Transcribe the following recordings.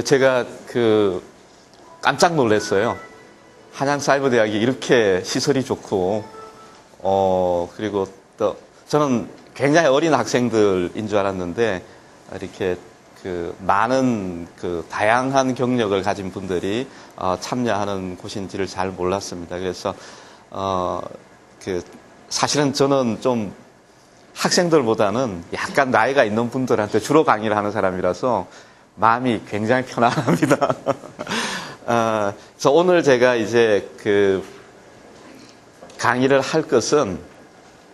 제가 깜짝 놀랐어요. 한양사이버대학이 이렇게 시설이 좋고, 그리고 또 저는 굉장히 어린 학생들인 줄 알았는데, 이렇게 많은 다양한 경력을 가진 분들이 참여하는 곳인지를 잘 몰랐습니다. 그래서 사실은 저는 좀 학생들보다는 약간 나이가 있는 분들한테 주로 강의를 하는 사람이라서 마음이 굉장히 편안합니다. 그래서 오늘 제가 이제 강의를 할 것은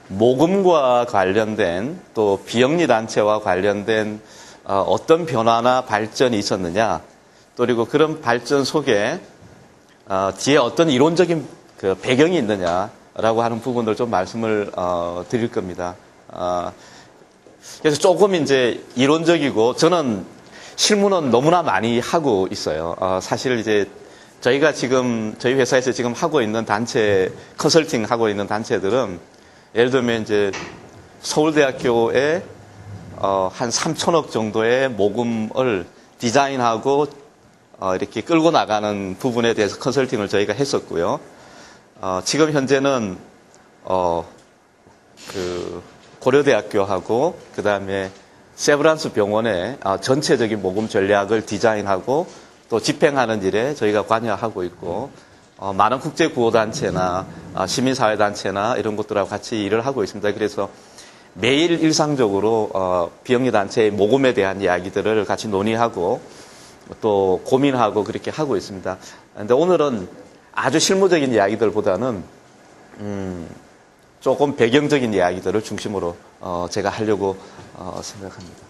모금과 관련된 또 비영리 단체와 관련된 어떤 변화나 발전이 있었느냐, 또 그리고 그런 발전 속에 뒤에 어떤 이론적인 배경이 있느냐라고 하는 부분을 좀 말씀을 드릴 겁니다. 그래서 조금 이제 이론적이고, 저는 실무는 너무나 많이 하고 있어요. 사실 이제 저희가 지금 저희 회사에서 지금 하고 있는 단체, 컨설팅 하고 있는 단체들은 예를 들면 이제 서울대학교에 한 3천억 정도의 모금을 디자인하고 이렇게 끌고 나가는 부분에 대해서 컨설팅을 저희가 했었고요. 지금 현재는 고려대학교하고 그다음에 세브란스 병원의 전체적인 모금 전략을 디자인하고 또 집행하는 일에 저희가 관여하고 있고, 많은 국제구호단체나 시민사회단체나 이런 것들하고 같이 일을 하고 있습니다. 그래서 매일 일상적으로 비영리 단체의 모금에 대한 이야기들을 같이 논의하고 또 고민하고 그렇게 하고 있습니다. 그런데 오늘은 아주 실무적인 이야기들보다는 조금 배경적인 이야기들을 중심으로 제가 하려고 생각합니다.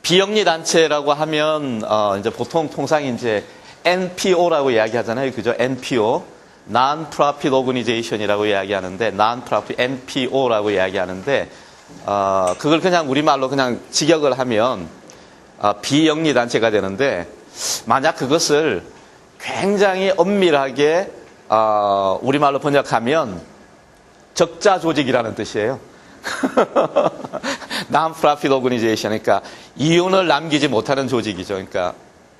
비영리 단체라고 하면 이제 보통 통상 이제 NPO라고 이야기하잖아요, 그죠? NPO, Non-Profit Organization이라고 이야기하는데, Non-Profit NPO라고 이야기하는데, 그걸 그냥 우리말로 그냥 직역을 하면 비영리 단체가 되는데, 만약 그것을 굉장히 엄밀하게 우리말로 번역하면 적자 조직이라는 뜻이에요. Non-Profit Organization, 그러니까 이윤을 남기지 못하는 조직이죠. 그러니까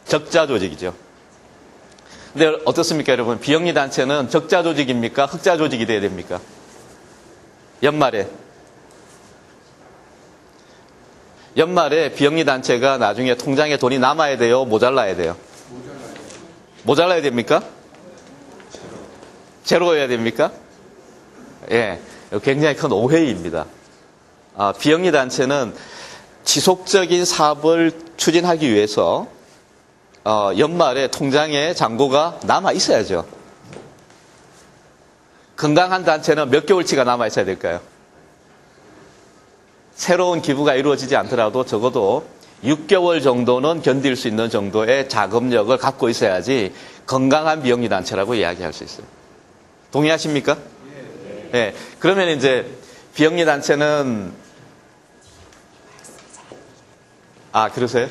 적자 조직이죠. 근데 어떻습니까, 여러분? 비영리 단체는 적자 조직입니까? 흑자 조직이 돼야 됩니까? 연말에 비영리 단체가 나중에 통장에 돈이 남아야 돼요? 모자라야 돼요? 모자라야 됩니까? 제로여야 됩니까? 예, 굉장히 큰 오해입니다. 비영리 단체는 지속적인 사업을 추진하기 위해서 연말에 통장에 잔고가 남아 있어야죠. 건강한 단체는 몇 개월치가 남아 있어야 될까요? 새로운 기부가 이루어지지 않더라도 적어도 6개월 정도는 견딜 수 있는 정도의 자금력을 갖고 있어야지 건강한 비영리 단체라고 이야기할 수 있어요. 동의하십니까? 네. 그러면 이제 비영리 단체는 그러세요?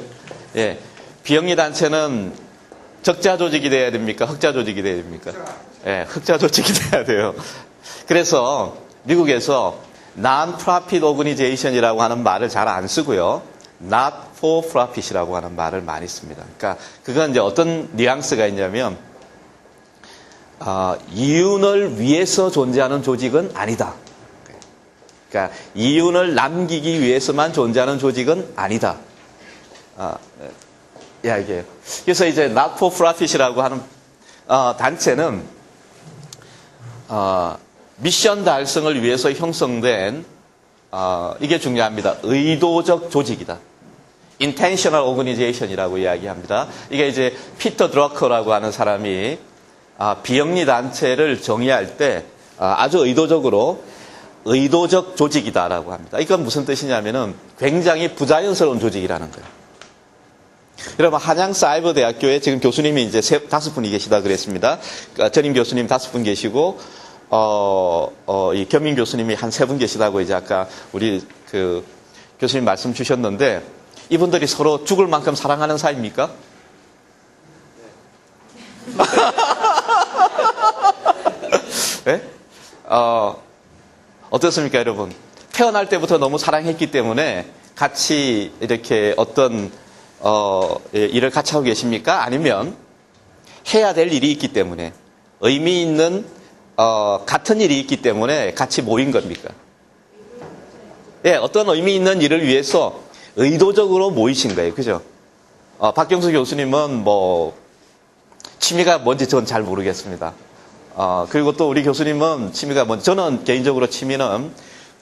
예. 비영리 단체는 적자 조직이 돼야 됩니까? 흑자 조직이 돼야 됩니까? 예, 흑자 조직이 돼야 돼요. 그래서 미국에서 Non-Profit Organization이라고 하는 말을 잘 안 쓰고요. Not for Profit이라고 하는 말을 많이 씁니다. 그러니까 그건 이제 어떤 뉘앙스가 있냐면 이윤을 위해서 존재하는 조직은 아니다. 그러니까 이윤을 남기기 위해서만 존재하는 조직은 아니다. 이야기예요. 그래서 이제 Not for Profit이라고 하는 단체는 미션 달성을 위해서 형성된 이게 중요합니다. 의도적 조직이다. Intentional Organization이라고 이야기합니다. 이게 이제 피터 드러커라고 하는 사람이 비영리 단체를 정의할 때 아주 의도적으로 의도적 조직이다라고 합니다. 이건 무슨 뜻이냐면은 굉장히 부자연스러운 조직이라는 거예요. 여러분, 한양사이버대학교에 지금 교수님이 이제 5분이 계시다 그랬습니다. 전임 교수님 5분 계시고, 이 겸임 교수님이 한 3분 계시다고 이제 아까 우리 그 교수님 말씀 주셨는데, 이분들이 서로 죽을 만큼 사랑하는 사이입니까? 네? 어떻습니까, 여러분? 태어날 때부터 너무 사랑했기 때문에 같이 이렇게 어떤 일을 같이 하고 계십니까? 아니면 해야 될 일이 있기 때문에 의미 있는 같은 일이 있기 때문에 같이 모인 겁니까? 예, 어떤 의미 있는 일을 위해서 의도적으로 모이신 거예요. 그죠? 박경수 교수님은 뭐 취미가 뭔지 전 잘 모르겠습니다. 그리고 또 우리 교수님은 취미가 뭔지, 저는 개인적으로 취미는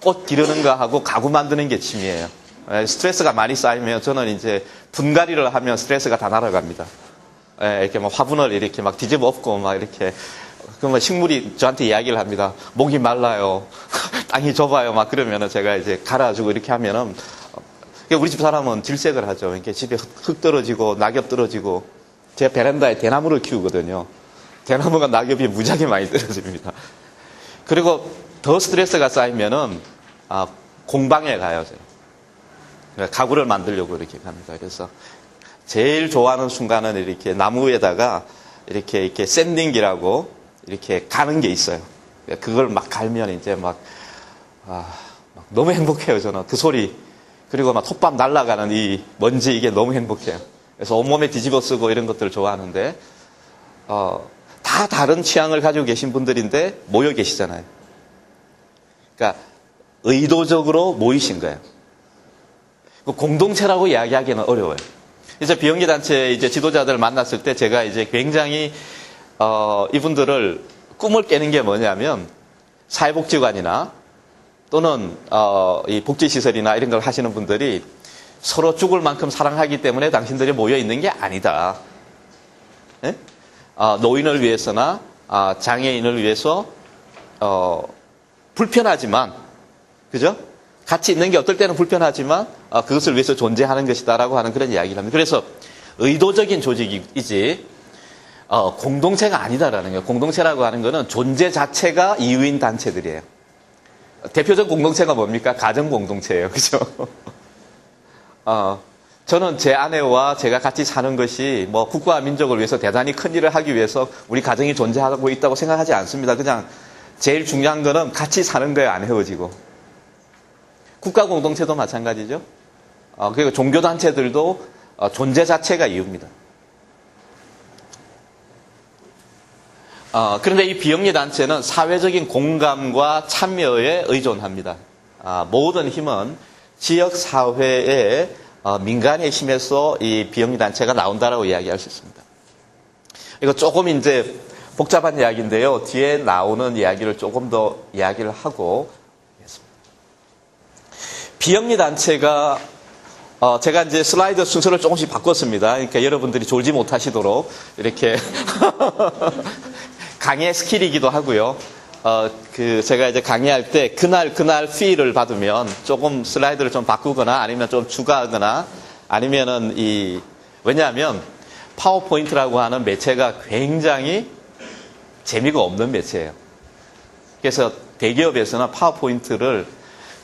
꽃 기르는 거 하고 가구 만드는 게 취미예요. 스트레스가 많이 쌓이면 저는 이제 분갈이를 하면 스트레스가 다 날아갑니다. 이렇게 막 화분을 이렇게 막 뒤집어 엎고 막 이렇게, 그러면 식물이 저한테 이야기를 합니다. 목이 말라요. 땅이 좁아요. 막 그러면은 제가 이제 갈아주고 이렇게 하면은, 우리 집 사람은 질색을 하죠. 이렇게 집에 흙 떨어지고 낙엽 떨어지고, 제 베란다에 대나무를 키우거든요. 대나무가 낙엽이 무지하게 많이 떨어집니다. 그리고 더 스트레스가 쌓이면은, 공방에 가요. 제가. 가구를 만들려고 이렇게 갑니다. 그래서 제일 좋아하는 순간은 이렇게 나무에다가 이렇게 샌딩기라고 이렇게 가는 게 있어요. 그걸 막 갈면 이제 막 너무 행복해요, 저는. 그 소리. 그리고 막 톱밥 날아가는 이 먼지, 이게 너무 행복해요. 그래서 온몸에 뒤집어 쓰고 이런 것들을 좋아하는데, 다 다른 취향을 가지고 계신 분들인데 모여 계시잖아요. 그러니까 의도적으로 모이신 거예요. 공동체라고 이야기하기는 어려워요. 이제 비영리단체 이제 지도자들을 만났을 때 제가 이제 굉장히, 이분들을 꿈을 깨는 게 뭐냐면, 사회복지관이나 또는, 이 복지시설이나 이런 걸 하시는 분들이 서로 죽을 만큼 사랑하기 때문에 당신들이 모여 있는 게 아니다. 네? 노인을 위해서나, 장애인을 위해서, 불편하지만, 그죠? 같이 있는 게 어떨 때는 불편하지만 그것을 위해서 존재하는 것이다라고 하는 그런 이야기를 합니다. 그래서 의도적인 조직이지 공동체가 아니다라는 거예요. 공동체라고 하는 것은 존재 자체가 이유인 단체들이에요. 대표적 공동체가 뭡니까? 가정 공동체예요. 그죠? 저는 제 아내와 제가 같이 사는 것이 뭐 국가와 민족을 위해서 대단히 큰 일을 하기 위해서 우리 가정이 존재하고 있다고 생각하지 않습니다. 그냥 제일 중요한 거는 같이 사는 거예요. 안 헤어지고. 국가 공동체도 마찬가지죠. 그리고 종교단체들도 존재 자체가 이유입니다. 그런데 이 비영리단체는 사회적인 공감과 참여에 의존합니다. 모든 힘은 지역사회의 민간의 힘에서 이 비영리단체가 나온다라고 이야기할 수 있습니다. 이거 조금 이제 복잡한 이야기인데요. 뒤에 나오는 이야기를 조금 더 이야기를 하고, 비영리단체가, 제가 이제 슬라이드 순서를 조금씩 바꿨습니다. 그러니까 여러분들이 졸지 못하시도록 이렇게 강의 스킬이기도 하고요. 제가 이제 강의할 때 그날 피를 받으면 조금 슬라이드를 좀 바꾸거나 아니면 좀 추가하거나 아니면은 왜냐하면 파워포인트라고 하는 매체가 굉장히 재미가 없는 매체예요. 그래서 대기업에서는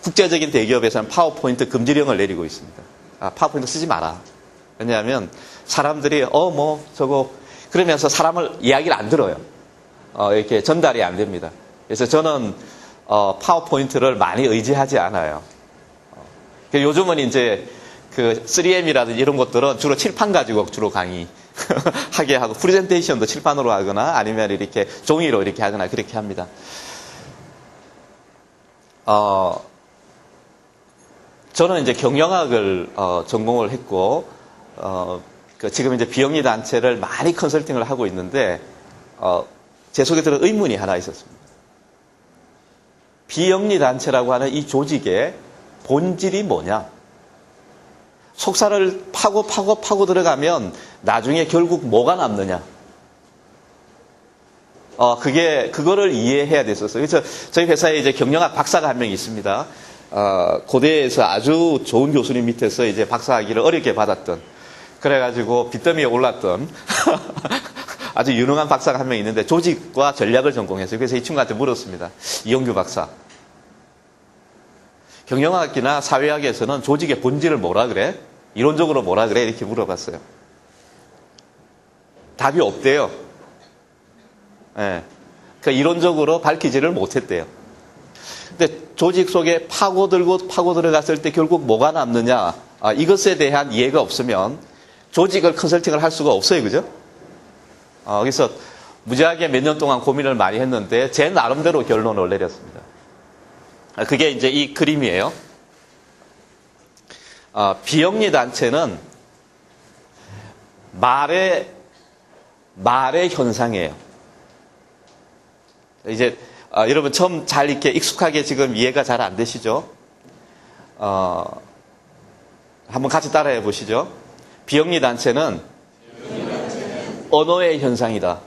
국제적인 대기업에서는 파워포인트 금지령을 내리고 있습니다. 파워포인트 쓰지 마라. 왜냐하면 사람들이 저거 그러면서 이야기를 안 들어요. 이렇게 전달이 안 됩니다. 그래서 저는 파워포인트를 많이 의지하지 않아요. 요즘은 이제 그 3M이라든지 이런 것들은 주로 칠판 가지고 주로 강의 하게 하고 프레젠테이션도 칠판으로 하거나 아니면 이렇게 종이로 이렇게 하거나 그렇게 합니다. 저는 이제 경영학을 전공을 했고, 지금 이제 비영리 단체를 많이 컨설팅을 하고 있는데, 제 속에 들은 의문이 하나 있었습니다. 비영리 단체라고 하는 이 조직의 본질이 뭐냐? 속살을 파고 들어가면 나중에 결국 뭐가 남느냐? 그거를 이해해야 됐었어요. 그래서 저희 회사에 이제 경영학 박사가 한 명 있습니다. 고대에서 아주 좋은 교수님 밑에서 이제 박사학위를 어렵게 받았던. 그래가지고 빚더미에 올랐던 아주 유능한 박사가 한 명 있는데 조직과 전략을 전공했어요. 그래서 이 친구한테 물었습니다. 이용규 박사. 경영학이나 사회학에서는 조직의 본질을 뭐라 그래? 이론적으로 뭐라 그래? 이렇게 물어봤어요. 답이 없대요. 예. 그 이론적으로 밝히지를 못했대요. 근데 조직 속에 파고들고 파고들어갔을 때 결국 뭐가 남느냐? 이것에 대한 이해가 없으면 조직을 컨설팅을 할 수가 없어요. 그죠? 그래서 무지하게 몇 년 동안 고민을 많이 했는데 제 나름대로 결론을 내렸습니다. 그게 이제 이 그림이에요. 비영리 단체는 말의 현상이에요. 이제 여러분 처음 잘 이렇게 익숙하게 지금 이해가 잘 안 되시죠? 한번 같이 따라해 보시죠. 비영리 단체는 언어의 현상이다.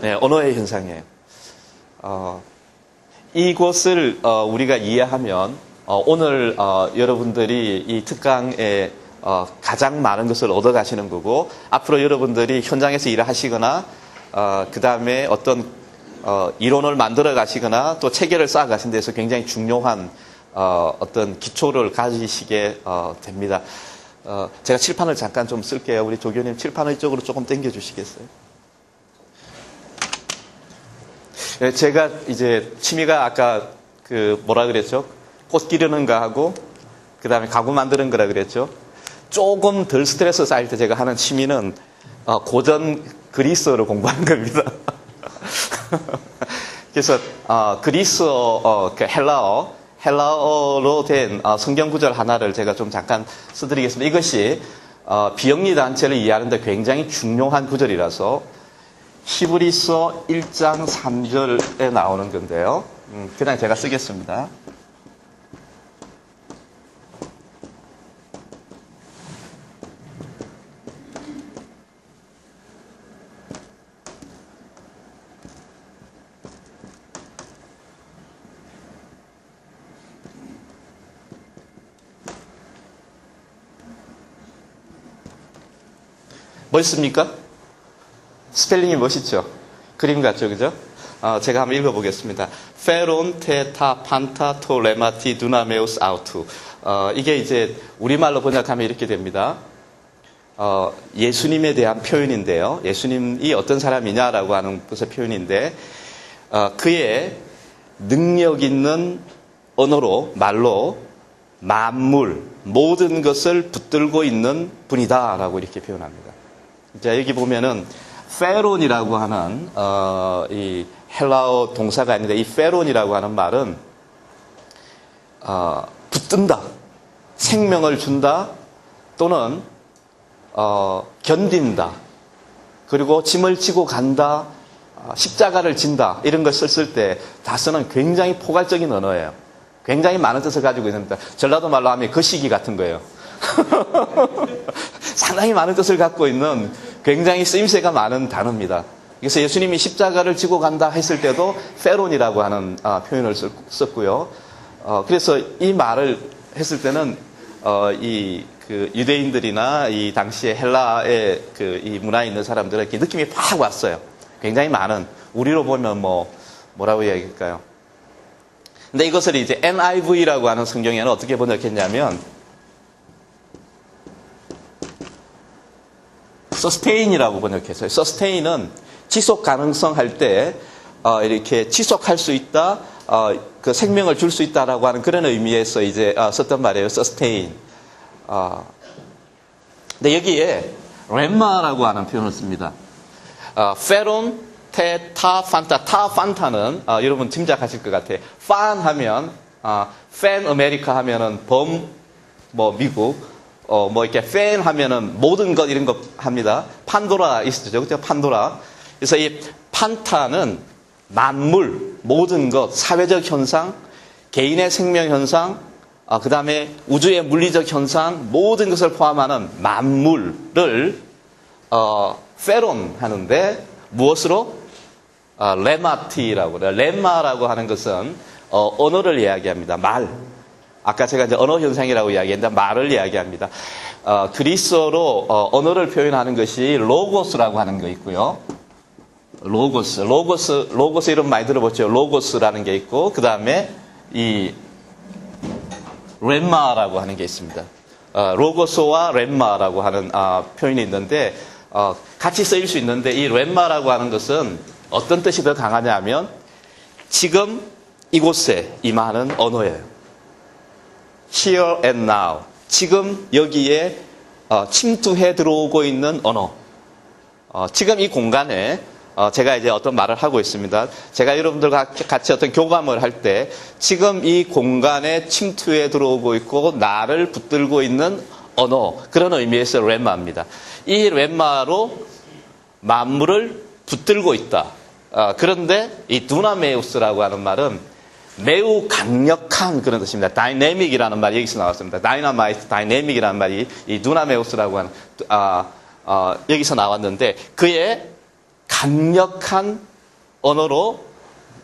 네, 언어의 현상이에요. 이것을 우리가 이해하면 오늘 여러분들이 이 특강에 가장 많은 것을 얻어가시는 거고 앞으로 여러분들이 현장에서 일을 하시거나 그 다음에 어떤 이론을 만들어 가시거나 또 체계를 쌓아 가신 데서 굉장히 중요한 어떤 기초를 가지시게 됩니다. 제가 칠판을 잠깐 좀 쓸게요. 우리 조교님 칠판을 이쪽으로 조금 당겨 주시겠어요? 제가 이제 취미가 아까 그 뭐라 그랬죠? 꽃 기르는 거 하고 그 다음에 가구 만드는 거라 그랬죠? 조금 덜 스트레스 쌓일 때 제가 하는 취미는 고전 그리스어를 공부하는 겁니다. 그래서 그리스어, 헬라어로 된 성경 구절 하나를 제가 좀 잠깐 써드리겠습니다. 이것이 비영리 단체를 이해하는 데 굉장히 중요한 구절이라서 히브리서 1장 3절에 나오는 건데요. 그냥 제가 쓰겠습니다. 멋있습니까? 스펠링이 멋있죠? 그림 같죠? 그죠? 제가 한번 읽어보겠습니다. 페론, 테타, 판타, 토, 레마티, 두나메우스, 아우투. 이게 이제 우리말로 번역하면 이렇게 됩니다. 예수님에 대한 표현인데요. 예수님이 어떤 사람이냐라고 하는 것의 표현인데, 그의 능력 있는 언어로, 말로 만물, 모든 것을 붙들고 있는 분이다라고 이렇게 표현합니다. 자, 여기 보면은 페론이라고 하는 이 헬라어 동사가 있는데 이 페론이라고 하는 말은 붙든다, 생명을 준다, 또는 견딘다, 그리고 짐을 지고 간다, 십자가를 진다 이런 걸 썼을 때 다 쓰는 굉장히 포괄적인 언어예요. 굉장히 많은 뜻을 가지고 있습니다. 전라도 말로 하면 거시기 같은 거예요. 상당히 많은 뜻을 갖고 있는 굉장히 쓰임새가 많은 단어입니다. 그래서 예수님이 십자가를 지고 간다 했을 때도 페론이라고 하는 표현을 썼고요. 그래서 이 말을 했을 때는 그 유대인들이나 이 당시에 헬라의 그 이 문화에 있는 사람들에게 느낌이 팍 왔어요. 굉장히 많은, 우리로 보면 뭐라고 이야기할까요? 근데 이것을 이제 NIV라고 하는 성경에는 어떻게 번역했냐면 서스테인이라고 번역했어요. 서스테인은 지속 가능성 할 때 이렇게 지속할 수 있다, 그 생명을 줄 수 있다라고 하는 그런 의미에서 이제 썼단 말이에요. 서스테인. 근데 여기에 렘마라고 하는 표현을 씁니다. 페론, 테, 타, 판타. 타, 판타는 여러분 짐작하실 것 같아요. 판 하면 팬 아메리카 하면은 미국, 이렇게 팬 하면은 모든 것 이런 거 합니다. 판도라 있었죠. 그죠? 판도라. 그래서 이 판타는 만물, 모든 것, 사회적 현상, 개인의 생명 현상, 그 다음에 우주의 물리적 현상, 모든 것을 포함하는 만물을, 페론 하는데, 무엇으로? 레마티라고 그래요. 레마라고 하는 것은, 언어를 이야기합니다. 말. 아까 제가 이제 언어 현상이라고 이야기했는데 말을 이야기합니다. 그리스어로 언어를 표현하는 것이 로고스라고 하는 거 있고요. 로고스 이름 많이 들어봤죠. 로고스라는 게 있고 그 다음에 이 렘마라고 하는 게 있습니다. 로고스와 렘마라고 하는 표현이 있는데 같이 쓰일 수 있는데 이 렘마라고 하는 것은 어떤 뜻이 더 강하냐면 지금 이곳에 임하는 언어예요. Here and now. 지금 여기에 침투해 들어오고 있는 언어. 지금 이 공간에 제가 이제 어떤 말을 하고 있습니다. 제가 여러분들과 같이 어떤 교감을 할 때 지금 이 공간에 침투해 들어오고 있고 나를 붙들고 있는 언어, 그런 의미에서 렘마입니다. 이 렘마로 만물을 붙들고 있다. 그런데 이 두나메우스라고 하는 말은 매우 강력한 그런 뜻입니다. 다이내믹이라는 말이 여기서 나왔습니다. 다이나마이트, 다이내믹이라는 말이 이 두나메우스라고 하는 여기서 나왔는데 그의 강력한 언어로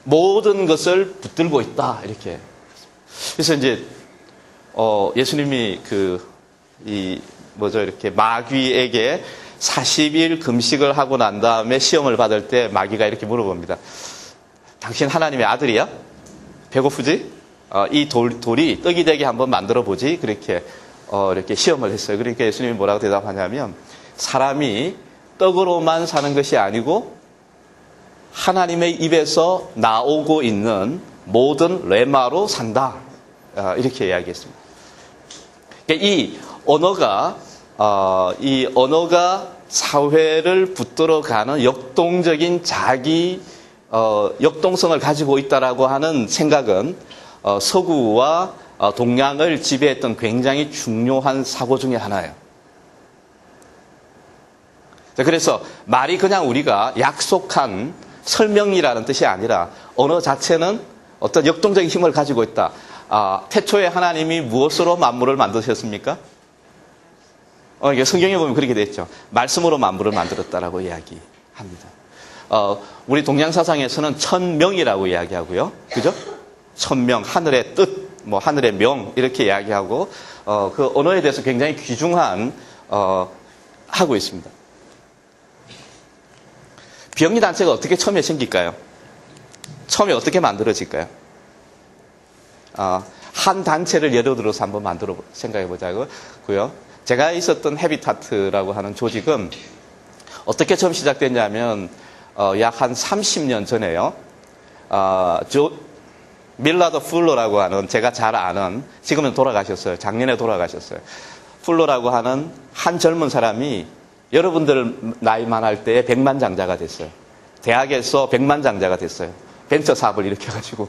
모든 것을 붙들고 있다. 이렇게. 그래서 이제 예수님이 이렇게 마귀에게 40일 금식을 하고 난 다음에 시험을 받을 때 마귀가 이렇게 물어봅니다. 당신 하나님의 아들이야? 배고프지? 이 돌이 떡이 되게 한번 만들어 보지? 그렇게 이렇게 시험을 했어요. 그러니까 예수님이 뭐라고 대답하냐면 사람이 떡으로만 사는 것이 아니고 하나님의 입에서 나오고 있는 모든 레마로 산다. 이렇게 이야기했습니다. 그러니까 이 언어가 사회를 붙들어가는 역동적인 역동성을 가지고 있다라고 하는 생각은 서구와 동양을 지배했던 굉장히 중요한 사고 중에 하나예요. 그래서 말이 그냥 우리가 약속한 설명이라는 뜻이 아니라 언어 자체는 어떤 역동적인 힘을 가지고 있다. 태초에 하나님이 무엇으로 만물을 만드셨습니까? 성경에 보면 그렇게 돼 있죠. 말씀으로 만물을 만들었다라고 이야기합니다. 우리 동양 사상에서는 천명이라고 이야기하고요. 그죠? 천명, 하늘의 뜻, 하늘의 명 이렇게 이야기하고 그 언어에 대해서 굉장히 귀중한 하고 있습니다. 비영리단체가 어떻게 처음에 생길까요? 처음에 어떻게 만들어질까요? 한 단체를 예로 들어서 한번 생각해 보자고요. 제가 있었던 헤비타트라고 하는 조직은 어떻게 처음 시작됐냐면 약 한 30년 전에요. 밀라드 풀러라고 하는 제가 잘 아는, 지금은 돌아가셨어요. 작년에 돌아가셨어요. 풀러라고 하는 한 젊은 사람이 여러분들 나이만 할 때에 백만장자가 됐어요. 대학에서 백만장자가 됐어요. 벤처 사업을 일으켜가지고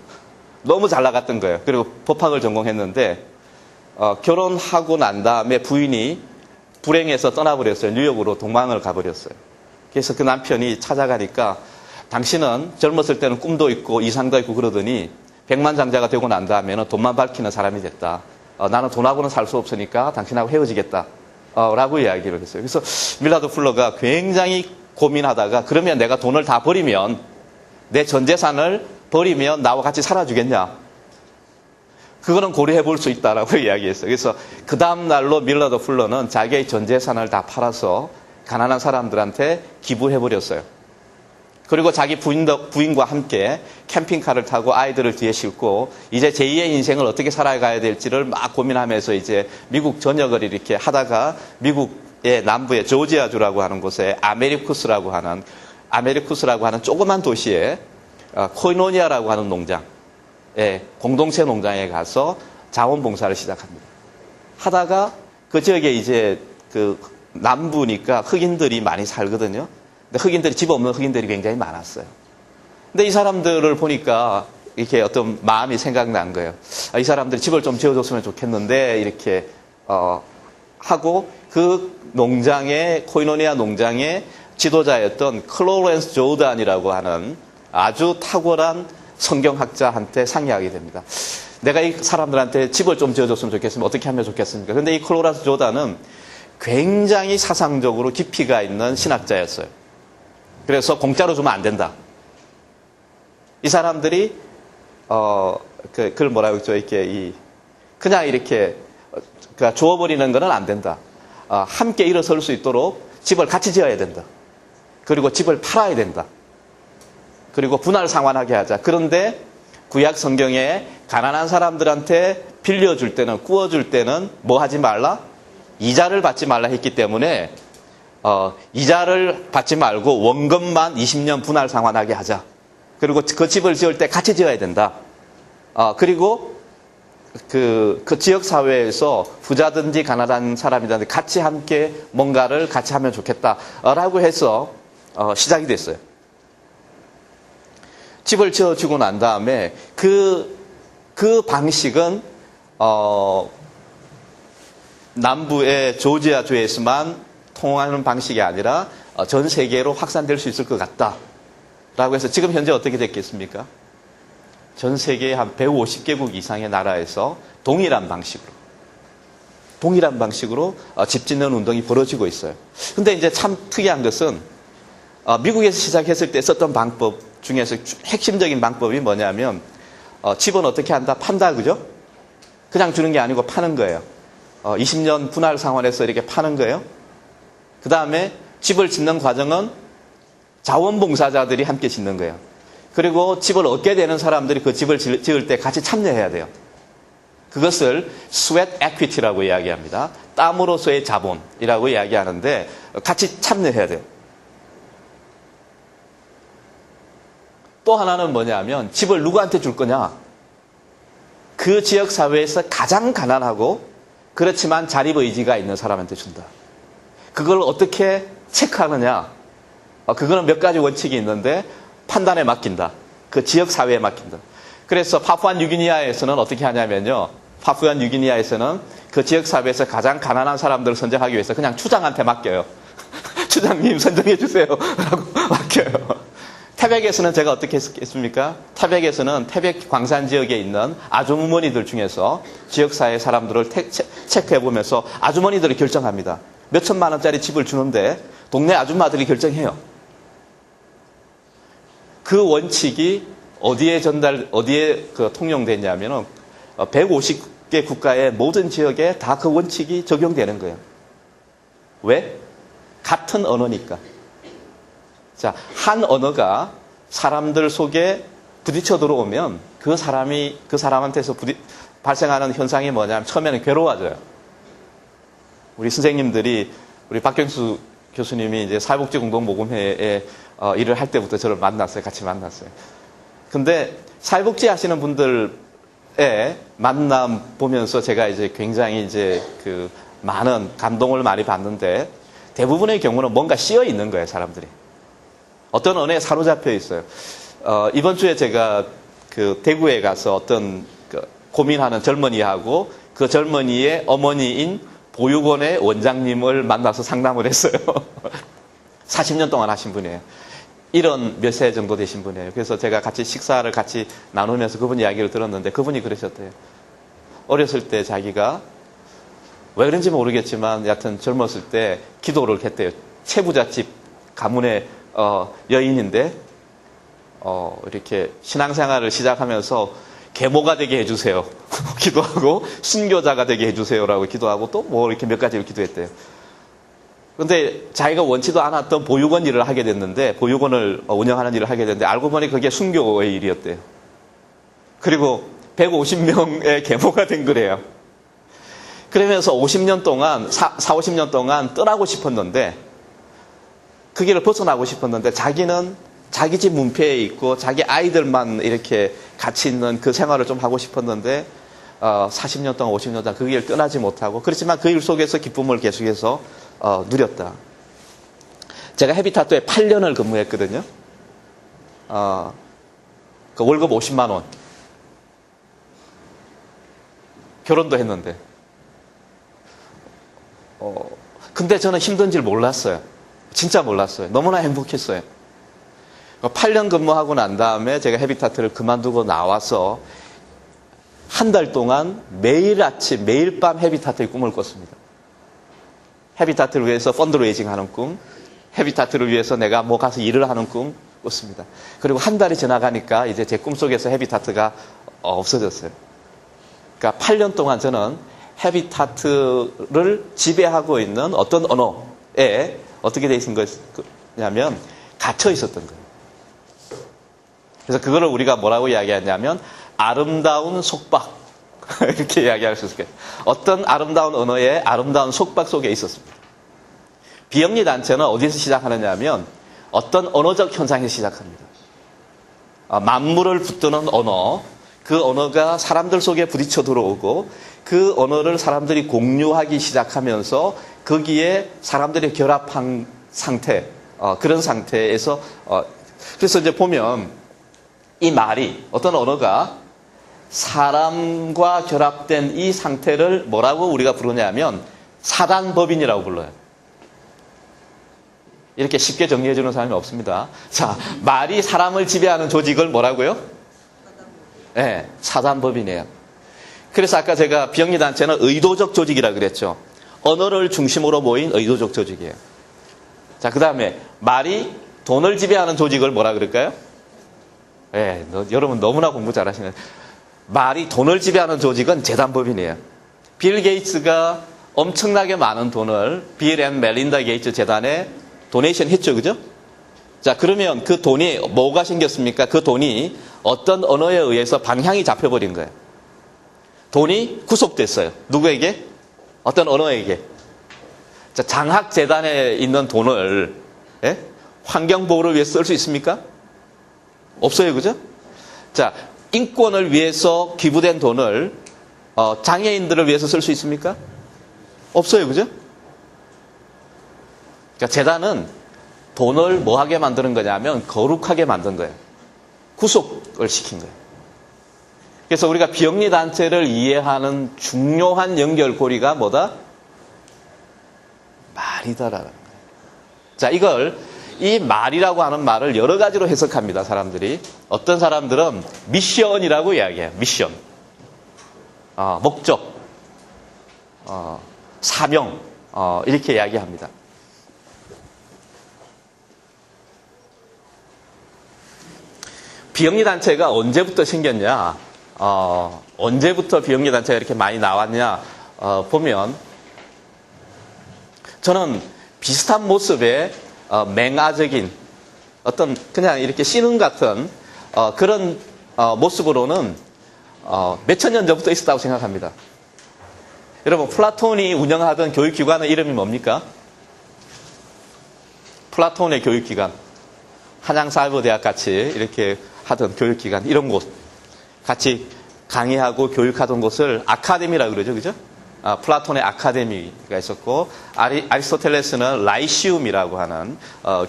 너무 잘 나갔던 거예요. 그리고 법학을 전공했는데 결혼하고 난 다음에 부인이 불행해서 떠나버렸어요. 뉴욕으로 도망을 가버렸어요. 그래서 그 남편이 찾아가니까 당신은 젊었을 때는 꿈도 있고 이상도 있고 그러더니 백만장자가 되고 난 다음에는 돈만 밝히는 사람이 됐다. 나는 돈하고는 살 수 없으니까 당신하고 헤어지겠다. 라고 이야기를 했어요. 그래서 밀라드 풀러가 굉장히 고민하다가 그러면 내가 돈을 다 버리면 내 전 재산을 버리면 나와 같이 살아주겠냐? 그거는 고려해 볼 수 있다라고 이야기했어요. 그래서 그 다음 날로 밀라드 풀러는 자기의 전 재산을 다 팔아서 가난한 사람들한테 기부해 버렸어요. 그리고 자기 부인과 함께 캠핑카를 타고 아이들을 뒤에 싣고 이제 제2의 인생을 어떻게 살아가야 될지를 막 고민하면서 이제 미국 전역을 이렇게 하다가 미국의 남부의 조지아주라고 하는 곳에 아메리쿠스라고 하는 조그만 도시에 코이노니아라고 하는 농장, 공동체 농장에 가서 자원봉사를 시작합니다. 하다가 그 지역에 이제 그 남부니까 흑인들이 많이 살거든요. 근데 흑인들이, 집 없는 흑인들이 굉장히 많았어요. 근데 이 사람들을 보니까 이렇게 어떤 마음이 생각난 거예요. 이 사람들이 집을 좀 지어줬으면 좋겠는데, 이렇게, 하고 그 코이노니아 농장의 지도자였던 클로렌스 조단이라고 하는 아주 탁월한 성경학자한테 상의하게 됩니다. 내가 이 사람들한테 집을 좀 지어줬으면 좋겠으면 어떻게 하면 좋겠습니까? 근데 이 클로렌스 조단은 굉장히 사상적으로 깊이가 있는 신학자였어요. 그래서 공짜로 주면 안 된다. 이 사람들이 그걸 뭐라고 했죠? 이렇게 그냥 이렇게 주워버리는 것은 안 된다. 함께 일어설 수 있도록 집을 같이 지어야 된다. 그리고 집을 팔아야 된다. 그리고 분할 상환하게 하자. 그런데 구약 성경에 가난한 사람들한테 빌려줄 때는, 구워줄 때는 뭐 하지 말라? 이자를 받지 말라 했기 때문에 이자를 받지 말고 원금만 20년 분할 상환하게 하자. 그리고 그 집을 지을 때 같이 지어야 된다. 그리고 그 지역 사회에서 부자든지 가난한 사람이든지 같이 함께 뭔가를 같이 하면 좋겠다라고 해서 시작이 됐어요. 집을 지어주고 난 다음에 그 방식은 남부의 조지아주에서만 통하는 방식이 아니라 전 세계로 확산될 수 있을 것 같다라고 해서 지금 현재 어떻게 됐겠습니까? 전 세계의 한 150개국 이상의 나라에서 동일한 방식으로 집 짓는 운동이 벌어지고 있어요. 근데 이제 참 특이한 것은 미국에서 시작했을 때 썼던 방법 중에서 핵심적인 방법이 뭐냐면 집은 어떻게 한다? 판다, 그죠? 그냥 주는 게 아니고 파는 거예요. 20년 분할 상환해서 이렇게 파는 거예요. 그 다음에 집을 짓는 과정은 자원봉사자들이 함께 짓는 거예요. 그리고 집을 얻게 되는 사람들이 그 집을 지을 때 같이 참여해야 돼요. 그것을 sweat equity라고 이야기합니다. 땀으로서의 자본이라고 이야기하는데 같이 참여해야 돼요. 또 하나는 뭐냐면 집을 누구한테 줄 거냐? 그 지역 사회에서 가장 가난하고 그렇지만 자립의지가 있는 사람한테 준다. 그걸 어떻게 체크하느냐? 그거는 몇 가지 원칙이 있는데 판단에 맡긴다. 그 지역 사회에 맡긴다. 그래서 파푸아뉴기니아에서는 어떻게 하냐면요. 파푸아뉴기니아에서는 그 지역 사회에서 가장 가난한 사람들을 선정하기 위해서 그냥 추장한테 맡겨요. 추장님 선정해 주세요. 라고 맡겨요. 태백에서는 제가 어떻게 했습니까? 태백에서는 태백 광산 지역에 있는 아주머니들 중에서 지역사회 사람들을 체크해보면서 아주머니들이 결정합니다. 몇 천만 원짜리 집을 주는데 동네 아줌마들이 결정해요. 그 원칙이 어디에 통용됐냐면은 150개 국가의 모든 지역에 다 그 원칙이 적용되는 거예요. 왜? 같은 언어니까. 자, 한 언어가 사람들 속에 부딪혀 들어오면 그 사람한테서 발생하는 현상이 뭐냐면 처음에는 괴로워져요. 우리 선생님들이 우리 박경수 교수님이 이제 사회복지공동모금회에 일을 할 때부터 저를 만났어요. 같이 만났어요. 근데 사회복지 하시는 분들의 만남 보면서 제가 이제 굉장히 이제 많은 감동을 많이 받는데 대부분의 경우는 뭔가 씌어 있는 거예요, 사람들이. 어떤 언어에 사로잡혀 있어요. 이번 주에 제가 대구에 가서 어떤 고민하는 젊은이하고 그 젊은이의 어머니인 보육원의 원장님을 만나서 상담을 했어요. 40년 동안 하신 분이에요. 이런 몇 세 정도 되신 분이에요. 그래서 제가 같이 식사를 같이 나누면서 그분 이야기를 들었는데 그분이 그러셨대요. 어렸을 때 자기가 왜 그런지 모르겠지만 여하튼 젊었을 때 기도를 했대요. 채부잣집 가문의 여인인데 이렇게 신앙생활을 시작하면서 계모가 되게 해주세요. 기도하고 순교자가 되게 해주세요라고 기도하고 또 뭐 이렇게 몇 가지를 기도했대요. 그런데 자기가 원치도 않았던 보육원 일을 하게 됐는데 보육원을 운영하는 일을 하게 됐는데 알고 보니 그게 순교의 일이었대요. 그리고 150명의 계모가 된 거래요. 그러면서 50년 동안 50년 동안 떠나고 싶었는데 그 길을 벗어나고 싶었는데 자기는 자기 집 문패에 있고 자기 아이들만 이렇게 같이 있는 그 생활을 좀 하고 싶었는데 40년 동안 50년 동안 그 길을 떠나지 못하고 그렇지만 그 일 속에서 기쁨을 계속해서 누렸다. 제가 헤비타트에 8년을 근무했거든요. 그 월급 50만 원. 결혼도 했는데. 근데 저는 힘든 줄 몰랐어요. 진짜 몰랐어요. 너무나 행복했어요. 8년 근무하고 난 다음에 제가 헤비타트를 그만두고 나와서 한 달 동안 매일 아침, 매일 밤 헤비타트의 꿈을 꿨습니다. 헤비타트를 위해서 펀드레이징 하는 꿈, 헤비타트를 위해서 내가 뭐 가서 일을 하는 꿈 꿨습니다. 그리고 한 달이 지나가니까 이제 제 꿈속에서 헤비타트가 없어졌어요. 그러니까 8년 동안 저는 헤비타트를 지배하고 있는 어떤 언어에 어떻게 돼 있는 거냐면 갇혀 있었던 거예요. 그래서 그거를 우리가 뭐라고 이야기하냐면 아름다운 속박 이렇게 이야기할 수 있어요. 어떤 아름다운 언어의 아름다운 속박 속에 있었습니다. 비영리 단체는 어디서 시작하느냐 하면 어떤 언어적 현상에서 시작합니다. 만물을 붙드는 언어, 그 언어가 사람들 속에 부딪혀 들어오고 그 언어를 사람들이 공유하기 시작하면서 거기에 사람들이 결합한 상태, 그런 상태에서 그래서 이제 보면 이 말이 어떤 언어가 사람과 결합된 이 상태를 뭐라고 우리가 부르냐면 사단법인이라고 불러요. 이렇게 쉽게 정리해 주는 사람이 없습니다. 자, 말이 사람을 지배하는 조직을 뭐라고요? 네, 사단법인이에요. 그래서 아까 제가 비영리 단체는 의도적 조직이라고 그랬죠. 언어를 중심으로 모인 의도적 조직이에요. 자, 그 다음에 말이 돈을 지배하는 조직을 뭐라 그럴까요? 네, 여러분 너무나 공부 잘하시네. 말이 돈을 지배하는 조직은 재단법인이에요. 빌 게이츠가 엄청나게 많은 돈을 빌 앤 멜린다 게이츠 재단에 도네이션 했죠, 그죠? 자, 그러면 그 돈이 뭐가 생겼습니까? 그 돈이 어떤 언어에 의해서 방향이 잡혀버린 거예요. 돈이 구속됐어요. 누구에게? 어떤 언어에게. 자, 장학재단에 있는 돈을 환경보호를 위해서 쓸 수 있습니까? 없어요, 그죠? 자, 인권을 위해서 기부된 돈을 장애인들을 위해서 쓸 수 있습니까? 없어요, 그죠? 그러니까 재단은 돈을 뭐하게 만드는 거냐면 거룩하게 만든 거예요. 구속을 시킨 거예요. 그래서 우리가 비영리 단체를 이해하는 중요한 연결고리가 뭐다? 말이다라는 거예요. 자, 이 말이라고 하는 말을 여러 가지로 해석합니다, 사람들이. 어떤 사람들은 미션이라고 이야기해요. 미션. 목적. 사명. 이렇게 이야기합니다. 비영리 단체가 언제부터 생겼냐? 언제부터 비영리 단체가 이렇게 많이 나왔냐? 보면 저는 비슷한 모습의 맹아적인 어떤 그냥 이렇게 씨눈 같은 그런 모습으로는 몇천 년 전부터 있었다고 생각합니다. 여러분, 플라톤이 운영하던 교육기관의 이름이 뭡니까? 플라톤의 교육기관. 한양사이버대학 같이 이렇게 하던 교육기관, 이런 곳. 같이 강의하고 교육하던 곳을 아카데미라고 그러죠, 그죠? 플라톤의 아카데미가 있었고, 아리스토텔레스는 라이시움이라고 하는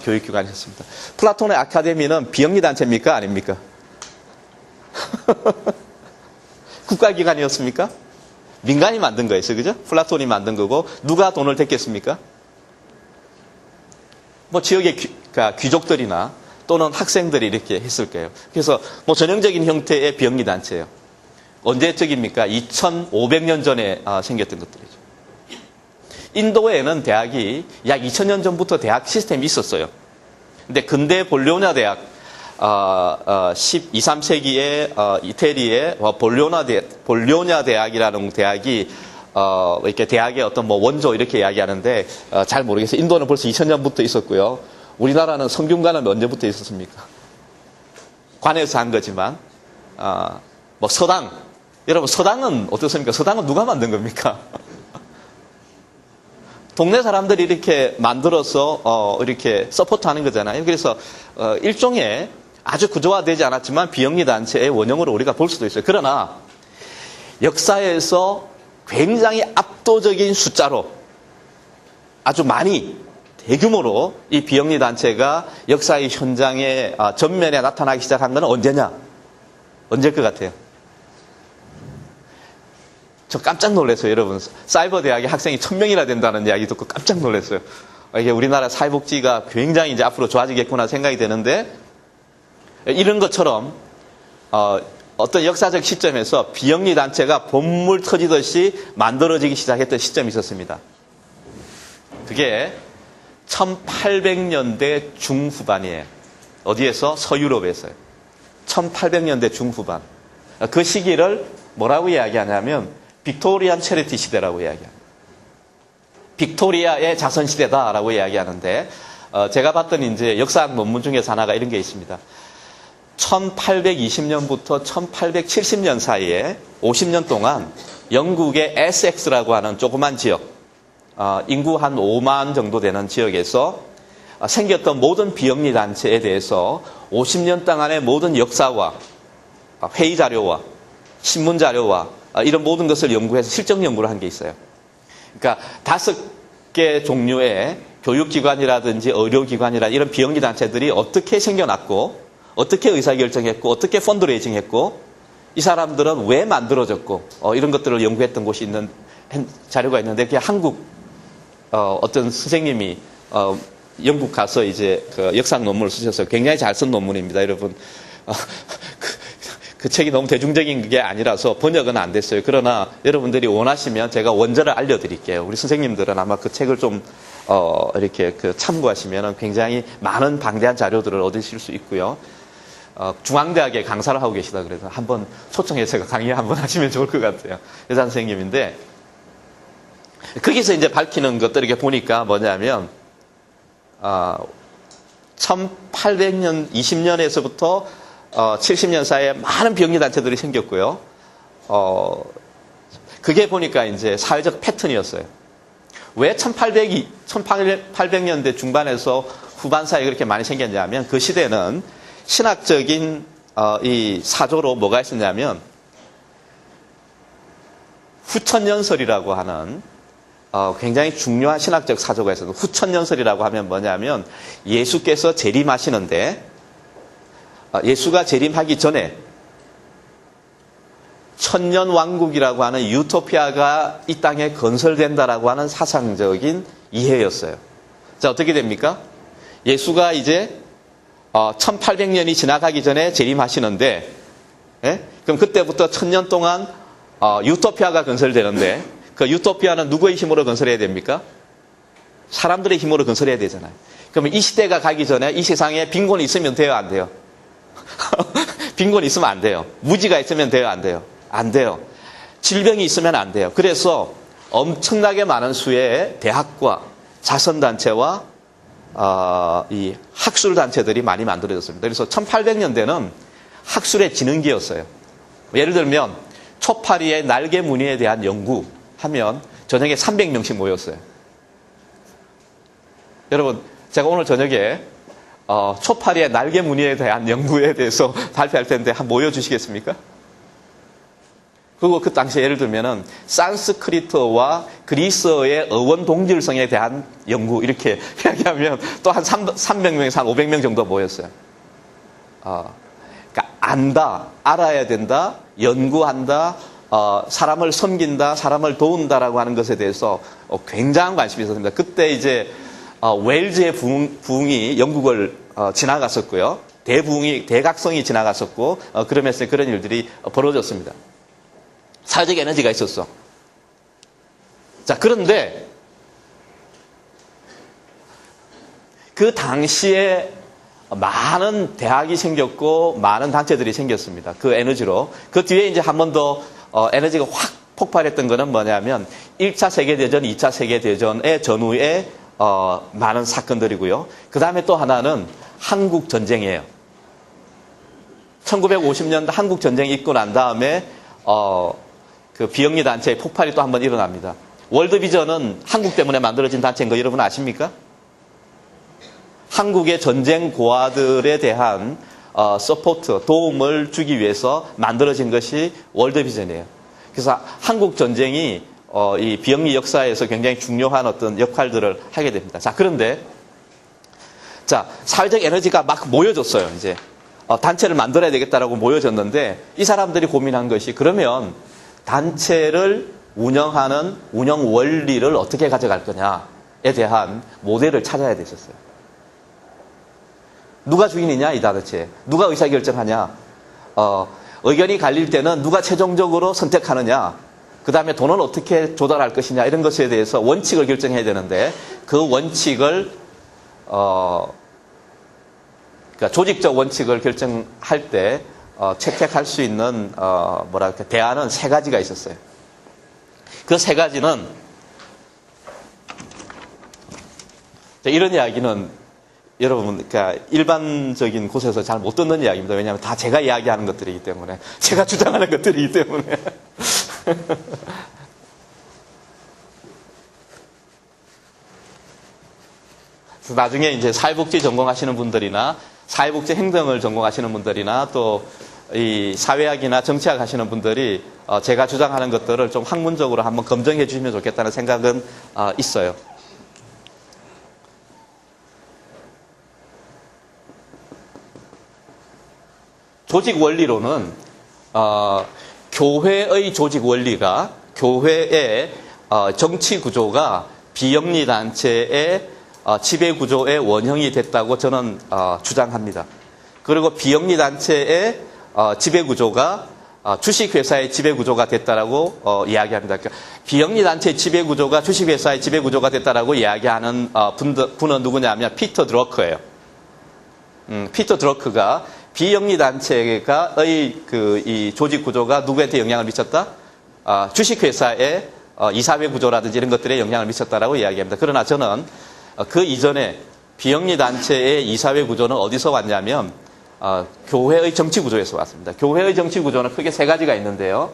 교육기관이었습니다. 플라톤의 아카데미는 비영리 단체입니까? 아닙니까? 국가기관이었습니까? 민간이 만든 거였어요, 그죠? 플라톤이 만든 거고, 누가 돈을 댔겠습니까? 뭐 지역의 귀족들이나 또는 학생들이 이렇게 했을 거예요. 그래서 뭐 전형적인 형태의 비영리 단체예요. 언제적입니까? 2500년 전에 생겼던 것들이죠. 인도에는 대학이 약 2000년 전부터 대학 시스템이 있었어요. 근데 근대 볼로냐 대학, 12, 13세기에 이태리의 볼로냐 대학이라는 대학이 이렇게 대학의 어떤 뭐 원조 이렇게 이야기하는데 잘 모르겠어요. 인도는 벌써 2000년부터 있었고요. 우리나라는 성균관은 언제부터 있었습니까? 관에서 한 거지만 뭐 서당, 여러분 서당은 어떻습니까? 서당은 누가 만든 겁니까? 동네 사람들이 이렇게 만들어서 이렇게 서포트하는 거잖아요. 그래서 일종의 아주 구조화되지 않았지만 비영리 단체의 원형으로 우리가 볼 수도 있어요. 그러나 역사에서 굉장히 압도적인 숫자로 아주 많이 대규모로 이 비영리 단체가 역사의 현장에 전면에 나타나기 시작한 건 언제냐? 언제일 것 같아요? 저 깜짝 놀랐어요, 여러분. 사이버 대학에 학생이 1000명이나 된다는 이야기 듣고 깜짝 놀랐어요. 이게 우리나라 사회복지가 굉장히 이제 앞으로 좋아지겠구나 생각이 되는데, 이런 것처럼 어떤 역사적 시점에서 비영리 단체가 본물 터지듯이 만들어지기 시작했던 시점이 있었습니다. 그게 1800년대 중후반이에요. 어디에서? 서유럽에서요. 1800년대 중후반. 그 시기를 뭐라고 이야기하냐면 빅토리안 체리티 시대라고 이야기합니다. 빅토리아의 자선 시대다라고 이야기하는데 제가 봤던 이제 역사학 논문 중에서 하나가 이런 게 있습니다. 1820년부터 1870년 사이에 50년 동안 영국의 에섹스라고 하는 조그만 지역, 인구 한 5만 정도 되는 지역에서 생겼던 모든 비영리 단체에 대해서 50년 동안의 모든 역사와 회의 자료와 신문 자료와 이런 모든 것을 연구해서 실적 연구를 한 게 있어요. 그러니까 5개 종류의 교육기관이라든지 의료기관이라든지 이런 비영리 단체들이 어떻게 생겨났고 어떻게 의사결정했고 어떻게 펀드레이징했고 이 사람들은 왜 만들어졌고 이런 것들을 연구했던 곳이 있는 자료가 있는데 그게 한국 어떤 선생님이 영국 가서 이제 그 역사학 논문을 쓰셔서 굉장히 잘 쓴 논문입니다. 여러분 그 책이 너무 대중적인 게 아니라서 번역은 안 됐어요. 그러나 여러분들이 원하시면 제가 원저를 알려드릴게요. 우리 선생님들은 아마 그 책을 좀 이렇게 그 참고하시면 굉장히 많은 방대한 자료들을 얻으실 수 있고요. 중앙대학에 강사를 하고 계시다 그래서 한번 초청해서 제가 강의 한번 하시면 좋을 것 같아요. 여자 선생님인데 거기서 이제 밝히는 것들 이렇게 보니까 뭐냐면 1800년 20년에서부터 70년 사이에 많은 비영리 단체들이 생겼고요. 그게 보니까 이제 사회적 패턴이었어요. 왜 1800년대 중반에서 후반 사이에 그렇게 많이 생겼냐면 그 시대는 신학적인 이 사조로 뭐가 있었냐면 후천연설이라고 하는 굉장히 중요한 신학적 사조가 있어요. 후천연설이라고 하면 뭐냐면 예수께서 재림하시는데 예수가 재림하기 전에 천년왕국이라고 하는 유토피아가 이 땅에 건설된다라고 하는 사상적인 이해였어요. 자, 어떻게 됩니까? 예수가 이제 1800년이 지나가기 전에 재림하시는데 그럼 그때부터 1000년 동안 유토피아가 건설되는데 그 유토피아는 누구의 힘으로 건설해야 됩니까? 사람들의 힘으로 건설해야 되잖아요. 그러면 이 시대가 가기 전에 이 세상에 빈곤이 있으면 돼요, 안 돼요? 빈곤이 있으면 안 돼요. 무지가 있으면 돼요, 안 돼요? 안 돼요. 질병이 있으면 안 돼요. 그래서 엄청나게 많은 수의 대학과 자선단체와 이 학술단체들이 많이 만들어졌습니다. 그래서 1800년대는 학술의 진흥기였어요. 예를 들면 초파리의 날개 무늬에 대한 연구하면 저녁에 300명씩 모였어요. 여러분, 제가 오늘 저녁에 초파리의 날개 무늬에 대한 연구에 대해서 발표할 텐데 한번 모여주시겠습니까? 그리고 그 당시에 예를 들면은 산스크리트어와 그리스어의 어원 동질성에 대한 연구 이렇게 이야기하면 또 한 300명에서 한 500명 정도 모였어요. 그러니까 안다, 알아야 된다, 연구한다, 사람을 섬긴다, 사람을 도운다라고 하는 것에 대해서 굉장한 관심이 있었습니다. 그때 이제 웨일즈의 부흥이 영국을 지나갔었고요. 대각성이 지나갔었고 그러면서 그런 일들이 벌어졌습니다. 사회적 에너지가 있었어. 자, 그런데 그 당시에 많은 대학이 생겼고 많은 단체들이 생겼습니다. 그 에너지로. 그 뒤에 이제 한 번 더 에너지가 확 폭발했던 거는 뭐냐면 1차 세계대전, 2차 세계대전의 전후에 많은 사건들이고요. 그 다음에 또 하나는 한국전쟁이에요. 1950년대 한국전쟁이 있고 난 다음에 그 비영리 단체의 폭발이 또 한 번 일어납니다. 월드비전은 한국 때문에 만들어진 단체인 거 여러분 아십니까? 한국의 전쟁 고아들에 대한 서포트, 도움을 주기 위해서 만들어진 것이 월드비전이에요. 그래서 한국 전쟁이 이 비영리 역사에서 굉장히 중요한 어떤 역할들을 하게 됩니다. 자, 그런데 자, 사회적 에너지가 막 모여졌어요. 이제 단체를 만들어야 되겠다라고 모여졌는데 이 사람들이 고민한 것이 그러면 단체를 운영하는 운영 원리를 어떻게 가져갈 거냐에 대한 모델을 찾아야 되셨어요. 누가 주인이냐 이 단체, 누가 의사결정하냐, 의견이 갈릴 때는 누가 최종적으로 선택하느냐, 그 다음에 돈은 어떻게 조달할 것이냐 이런 것에 대해서 원칙을 결정해야 되는데 그 원칙을 그러니까 조직적 원칙을 결정할 때 채택할 수 있는 뭐랄까 대안은 세 가지가 있었어요. 그 세 가지는 이런 이야기는 여러분 그러니까 일반적인 곳에서 잘 못 듣는 이야기입니다. 왜냐하면 다 제가 이야기하는 것들이기 때문에 제가 주장하는 것들이기 때문에 그래서 나중에 이제 사회복지 전공하시는 분들이나 사회복지 행정을 전공하시는 분들이나 또 이 사회학이나 정치학 하시는 분들이 제가 주장하는 것들을 좀 학문적으로 한번 검증해 주시면 좋겠다는 생각은 있어요. 조직 원리로는 교회의 조직 원리가 교회의 정치 구조가 비영리 단체의 지배 구조의 원형이 됐다고 저는 주장합니다. 그리고 비영리 단체의 지배 구조가 주식회사의 지배 구조가 됐다라고 이야기합니다. 그러니까 비영리 단체의 지배 구조가 주식회사의 지배 구조가 됐다라고 이야기하는 분은 누구냐면 피터 드러커예요. 피터 드러커가 비영리 단체의 이 조직 구조가 누구한테 영향을 미쳤다? 주식회사의 이사회 구조라든지 이런 것들에 영향을 미쳤다라고 이야기합니다. 그러나 저는 그 이전에 비영리 단체의 이사회 구조는 어디서 왔냐면 교회의 정치 구조에서 왔습니다. 교회의 정치 구조는 크게 세 가지가 있는데요.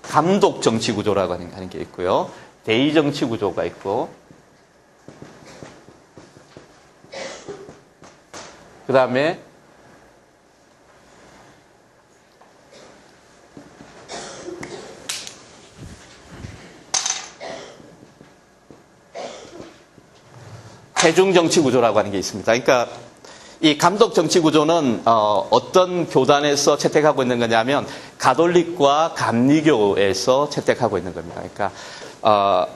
감독 정치 구조라고 하는 게 있고요. 대의 정치 구조가 있고 그 다음에 대중 정치 구조라고 하는 게 있습니다. 그러니까 이 감독 정치 구조는 어떤 교단에서 채택하고 있는 거냐면 가톨릭과 감리교에서 채택하고 있는 겁니다. 그러니까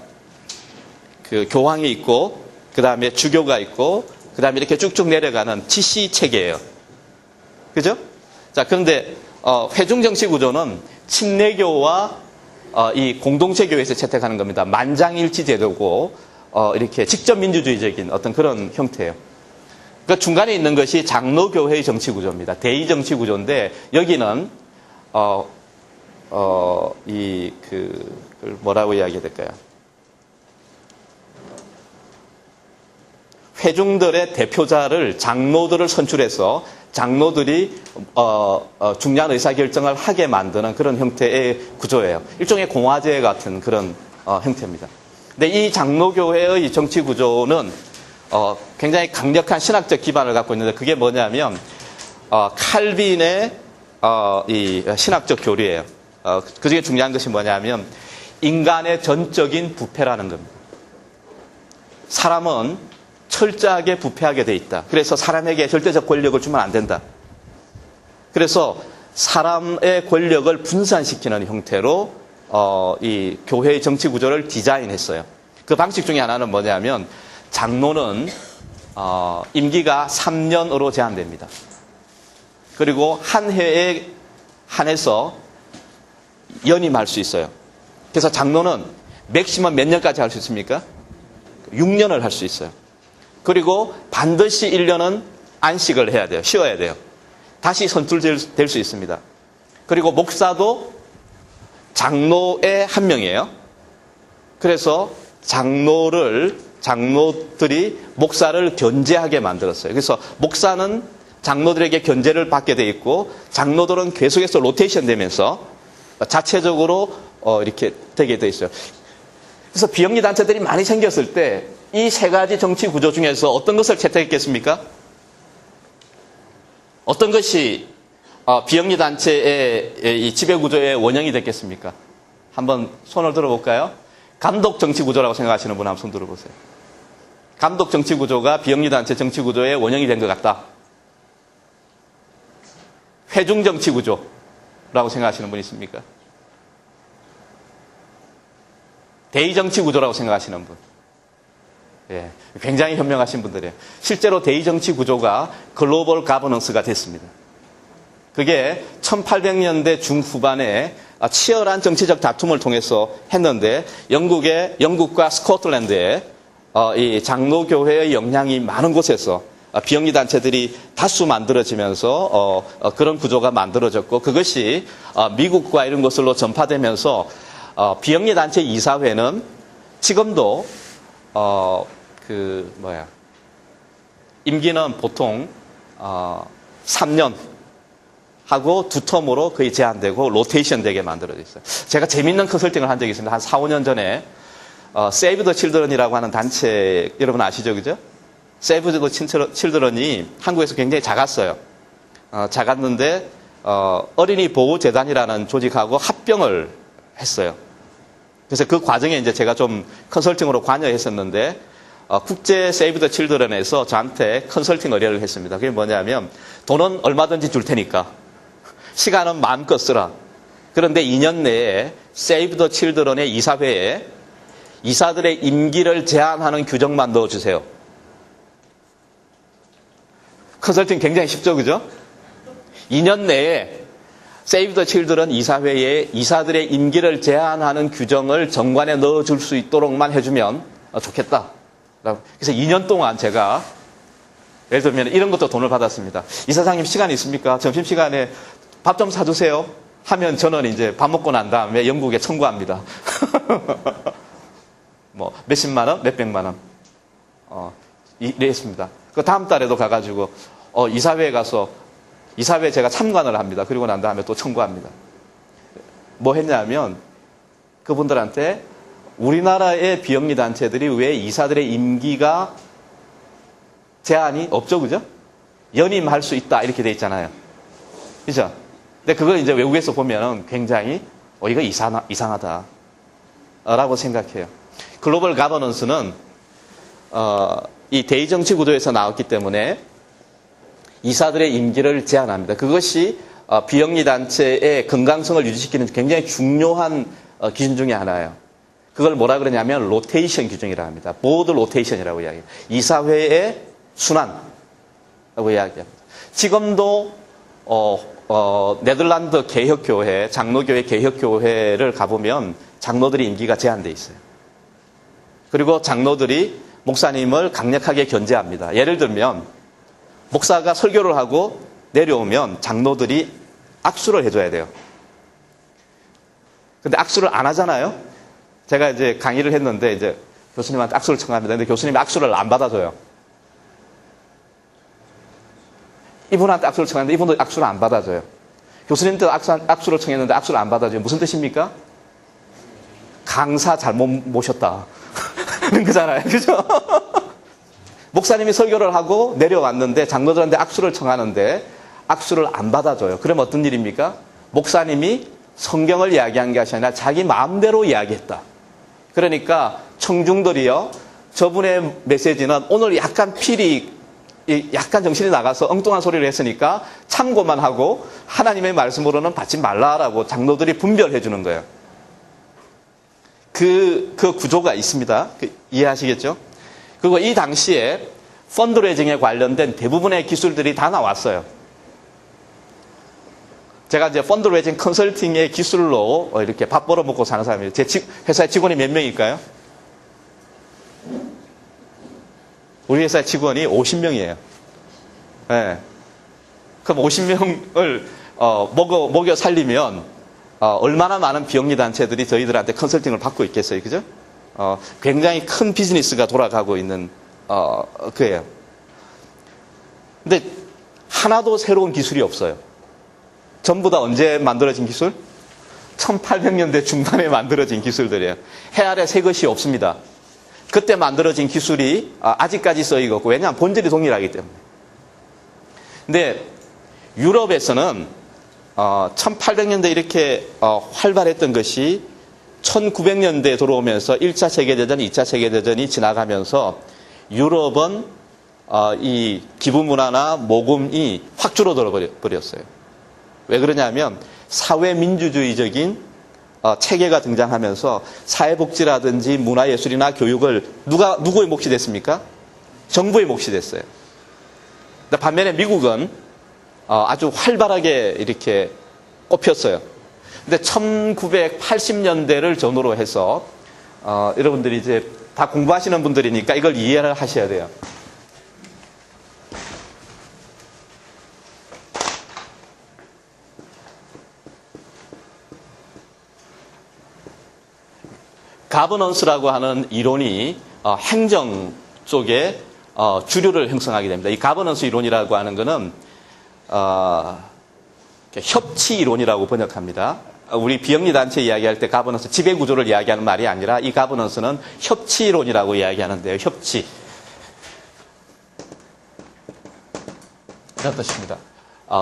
그 교황이 있고 그 다음에 주교가 있고 그 다음에 이렇게 쭉쭉 내려가는 지시 체계예요. 그죠? 자, 그런데 회중 정치 구조는 침례교와 이 공동체 교회에서 채택하는 겁니다. 만장일치 제도고 이렇게 직접 민주주의적인 어떤 그런 형태예요. 그 중간에 있는 것이 장로교회의 정치 구조입니다. 대의 정치 구조인데 여기는 뭐라고 이야기해야 될까요? 회중들의 대표자를 장로들을 선출해서 장로들이 중요한 의사결정을 하게 만드는 그런 형태의 구조예요. 일종의 공화제 같은 그런 형태입니다. 근데 이 장로교회의 정치 구조는 굉장히 강력한 신학적 기반을 갖고 있는데 그게 뭐냐면 칼빈의 이 신학적 교리예요. 그중에 중요한 것이 뭐냐면 인간의 전적인 부패라는 겁니다. 사람은 철저하게 부패하게 돼 있다. 그래서 사람에게 절대적 권력을 주면 안 된다. 그래서 사람의 권력을 분산시키는 형태로 이 교회의 정치 구조를 디자인했어요. 그 방식 중에 하나는 뭐냐면 장로는 임기가 3년으로 제한됩니다. 그리고 한 해에 한해서 연임할 수 있어요. 그래서 장로는 맥시멈 몇 년까지 할 수 있습니까? 6년을 할 수 있어요. 그리고 반드시 1년은 안식을 해야 돼요. 쉬어야 돼요. 다시 선출될 수 있습니다. 그리고 목사도 장로의 한 명이에요. 그래서 장로들이 목사를 견제하게 만들었어요. 그래서 목사는 장로들에게 견제를 받게 돼 있고 장로들은 계속해서 로테이션 되면서 자체적으로 이렇게 되게 돼 있어요. 그래서 비영리 단체들이 많이 생겼을 때 이 세 가지 정치 구조 중에서 어떤 것을 채택했겠습니까? 어떤 것이 비영리 단체의 이 지배 구조의 원형이 됐겠습니까? 한번 손을 들어볼까요? 감독 정치 구조라고 생각하시는 분 한번 손 들어보세요. 감독 정치 구조가 비영리 단체 정치 구조의 원형이 된 것 같다. 회중 정치 구조라고 생각하시는 분 있습니까? 대의 정치 구조라고 생각하시는 분. 예, 굉장히 현명하신 분들이에요. 실제로 대의 정치 구조가 글로벌 가버넌스가 됐습니다. 그게 1800년대 중후반에 치열한 정치적 다툼을 통해서 했는데 영국과 스코틀랜드에 이 장로교회의 영향이 많은 곳에서 비영리 단체들이 다수 만들어지면서 그런 구조가 만들어졌고, 그것이 미국과 이런 곳으로 전파되면서 비영리 단체 이사회는 지금도 임기는 보통 3년 하고 2텀으로 거의 제한되고 로테이션 되게 만들어져 있어요. 제가 재밌는 컨설팅을 한 적이 있습니다. 한 4, 5년 전에 Save the Children이라고 하는 단체 여러분 아시죠, 그죠? Save the Children이 한국에서 굉장히 작았어요. 작았는데 어린이 보호 재단이라는 조직하고 합병을 했어요. 그래서 그 과정에 이제 제가 좀 컨설팅으로 관여했었는데 국제 Save the Children에서 저한테 컨설팅 의뢰를 했습니다. 그게 뭐냐면 돈은 얼마든지 줄 테니까 시간은 마음껏 쓰라. 그런데 2년 내에 Save the Children의 이사회에 이사들의 임기를 제한하는 규정만 넣어주세요. 컨설팅 굉장히 쉽죠, 그죠? 2년 내에 Save the Children 이사회에 이사들의 임기를 제한하는 규정을 정관에 넣어줄 수 있도록만 해주면 좋겠다. 그래서 2년 동안 제가 예를 들면 이런 것도 돈을 받았습니다. 이사장님 시간 있습니까? 점심시간에 밥 좀 사주세요. 하면 저는 이제 밥 먹고 난 다음에 영국에 청구합니다. 뭐 몇십만 원, 몇백만 원. 이랬습니다. 그 다음 달에도 가가지고 이사회에 가서 이사회에 제가 참관을 합니다. 그리고 난 다음에 또 청구합니다. 뭐 했냐면 그분들한테 우리나라의 비영리 단체들이 왜 이사들의 임기가 제한이 없죠, 그죠? 연임할 수 있다 이렇게 돼 있잖아요. 그죠? 근데 그걸 이제 외국에서 보면은 굉장히 이거 이상하다 라고 생각해요. 글로벌 가버넌스는 이 대의정치 구도에서 나왔기 때문에 이사들의 임기를 제한합니다. 그것이 비영리 단체의 건강성을 유지시키는 굉장히 중요한 기준 중에 하나예요. 그걸 뭐라 그러냐면 로테이션 규정이라고 합니다. 보드 로테이션이라고 이야기해요. 이사회의 순환라고 이야기합니다. 지금도 네덜란드 개혁교회, 장로교회 개혁교회를 가보면 장로들이 임기가 제한돼 있어요. 그리고 장로들이 목사님을 강력하게 견제합니다. 예를 들면 목사가 설교를 하고 내려오면 장로들이 악수를 해줘야 돼요. 근데 악수를 안 하잖아요. 제가 이제 강의를 했는데 이제 교수님한테 악수를 청합니다. 근데 교수님이 악수를 안 받아줘요. 이분한테 악수를 청했는데 이분도 악수를 안 받아줘요. 교수님도 악수를 청했는데 악수를 안 받아줘요. 무슨 뜻입니까? 강사 잘못 모셨다. 그런 거잖아요. 그죠? 목사님이 설교를 하고 내려왔는데 장로들한테 악수를 청하는데 악수를 안 받아줘요. 그럼 어떤 일입니까? 목사님이 성경을 이야기한 것이 아니라 자기 마음대로 이야기했다. 그러니까 청중들이요, 저분의 메시지는 오늘 약간 필이 약간 정신이 나가서 엉뚱한 소리를 했으니까 참고만 하고 하나님의 말씀으로는 받지 말라라고 장로들이 분별해 주는 거예요. 그 구조가 있습니다. 이해하시겠죠? 그리고 이 당시에 펀드레이징에 관련된 대부분의 기술들이 다 나왔어요. 제가 이제 펀드레이징 컨설팅의 기술로 이렇게 밥 벌어먹고 사는 사람이에요. 제 회사의 직원이 몇 명일까요? 우리 회사의 직원이 50명이에요. 네. 그럼 50명을 먹여 살리면 얼마나 많은 비영리 단체들이 저희들한테 컨설팅을 받고 있겠어요, 그죠? 굉장히 큰 비즈니스가 돌아가고 있는 그예요. 근데 하나도 새로운 기술이 없어요. 전부 다 언제 만들어진 기술? 1800년대 중반에 만들어진 기술들이에요. 해 아래 새 것이 없습니다. 그때 만들어진 기술이 아직까지 쓰이고 있고, 왜냐하면 본질이 동일하기 때문에. 근데 유럽에서는 1800년대 이렇게 활발했던 것이 1900년대에 들어오면서 1차 세계대전, 2차 세계대전이 지나가면서 유럽은 이 기부문화나 모금이 확 줄어들어 버렸어요. 왜 그러냐면 사회민주주의적인 체계가 등장하면서 사회복지라든지 문화예술이나 교육을 누구의 몫이 됐습니까? 정부의 몫이 됐어요. 반면에 미국은 아주 활발하게 이렇게 꼽혔어요. 근데 1980년대를 전후로 해서 여러분들이 이제 다 공부하시는 분들이니까 이걸 이해를 하셔야 돼요. 가버넌스라고 하는 이론이 행정 쪽에 주류를 형성하게 됩니다. 이 가버넌스 이론이라고 하는 것은 협치 이론이라고 번역합니다. 우리 비영리 단체 이야기할 때 가버넌스 지배 구조를 이야기하는 말이 아니라 이 가버넌스는 협치 이론이라고 이야기하는데요. 협치. 이런 뜻입니다.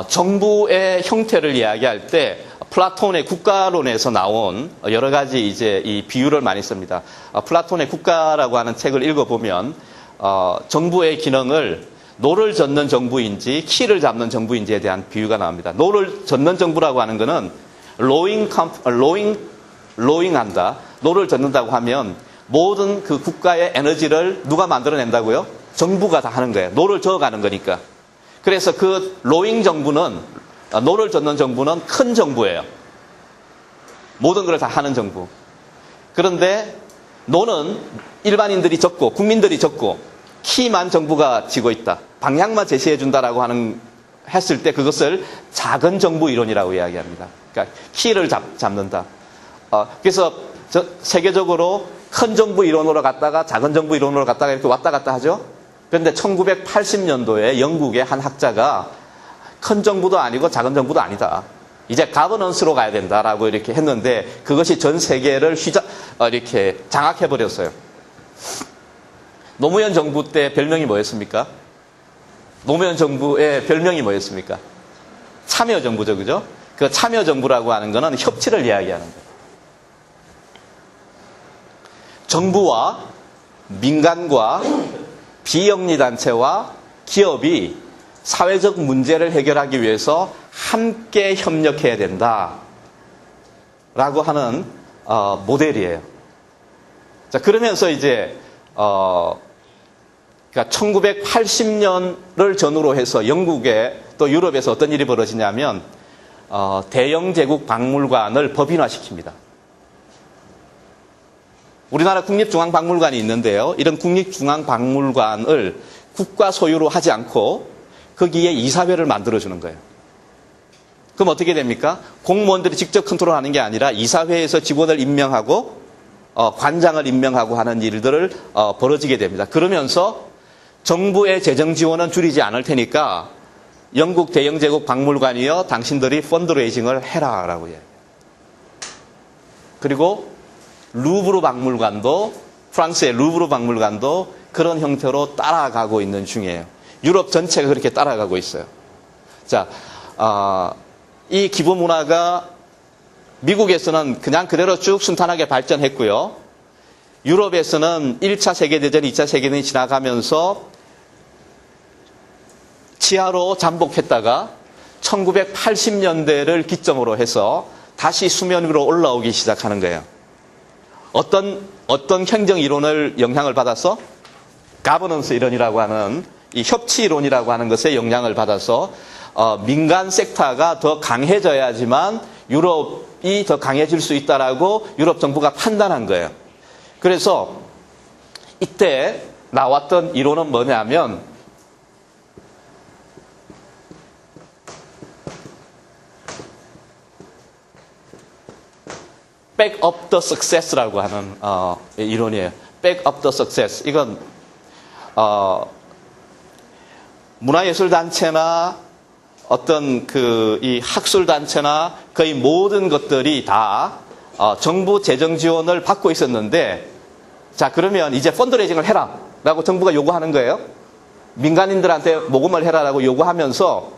정부의 형태를 이야기할 때 플라톤의 국가론에서 나온 여러 가지 이제 이 비유를 많이 씁니다. 플라톤의 국가라고 하는 책을 읽어보면 정부의 기능을 노를 젓는 정부인지 키를 잡는 정부인지에 대한 비유가 나옵니다. 노를 젓는 정부라고 하는 것은 로잉한다. 노를 젓는다고 하면 모든 그 국가의 에너지를 누가 만들어낸다고요? 정부가 다 하는 거예요. 노를 저어가는 거니까. 그래서 그 로잉 정부는 노를 젓는 정부는 큰 정부예요. 모든 걸 다 하는 정부. 그런데 노는 일반인들이 젓고 국민들이 젓고 키만 정부가 쥐고 있다. 방향만 제시해 준다라고 했을 때 그것을 작은 정부 이론이라고 이야기합니다. 그러니까 키를 잡는다. 그래서 세계적으로 큰 정부 이론으로 갔다가 작은 정부 이론으로 갔다가 이렇게 왔다 갔다 하죠. 그런데 1980년도에 영국의 한 학자가 큰 정부도 아니고 작은 정부도 아니다. 이제 가버넌스로 가야 된다라고 이렇게 했는데 그것이 전 세계를 이렇게 장악해버렸어요. 노무현 정부 때 별명이 뭐였습니까? 노무현 정부의 별명이 뭐였습니까? 참여정부죠, 그죠? 그 참여정부라고 하는 거는 협치를 이야기하는 거예요. 정부와 민간과 비영리단체와 기업이 사회적 문제를 해결하기 위해서 함께 협력해야 된다라고 하는 모델이에요. 자, 그러면서 이제 그러니까 1980년을 전후로 해서 영국에 또 유럽에서 어떤 일이 벌어지냐면 대영 제국 박물관을 법인화시킵니다. 우리나라 국립중앙박물관이 있는데요. 이런 국립중앙박물관을 국가 소유로 하지 않고 거기에 이사회를 만들어주는 거예요. 그럼 어떻게 됩니까? 공무원들이 직접 컨트롤하는 게 아니라 이사회에서 직원을 임명하고 관장을 임명하고 하는 일들을 벌어지게 됩니다. 그러면서 정부의 재정 지원은 줄이지 않을 테니까 영국 대영제국 박물관이여 당신들이 펀드레이징을 해라라고 이야기해요. 그리고 루브르 박물관도 프랑스의 루브르 박물관도 그런 형태로 따라가고 있는 중이에요. 유럽 전체가 그렇게 따라가고 있어요. 자, 이 기부 문화가 미국에서는 그냥 그대로 쭉 순탄하게 발전했고요. 유럽에서는 1차 세계대전, 2차 세계대전이 지나가면서 지하로 잠복했다가 1980년대를 기점으로 해서 다시 수면 위로 올라오기 시작하는 거예요. 어떤 행정 이론을 영향을 받아서 가버넌스 이론이라고 하는 이 협치 이론이라고 하는 것에 영향을 받아서 민간 섹터가 더 강해져야지만 유럽이 더 강해질 수 있다라고 유럽 정부가 판단한 거예요. 그래서 이때 나왔던 이론은 뭐냐면 back up the success라고 하는 이론이에요. back up the success. 이건 문화예술단체나 어떤 이 학술단체나 거의 모든 것들이 다 정부 재정 지원을 받고 있었는데, 자, 그러면 이제 펀드레이징을 해라 라고 정부가 요구하는 거예요. 민간인들한테 모금을 해라라고 요구하면서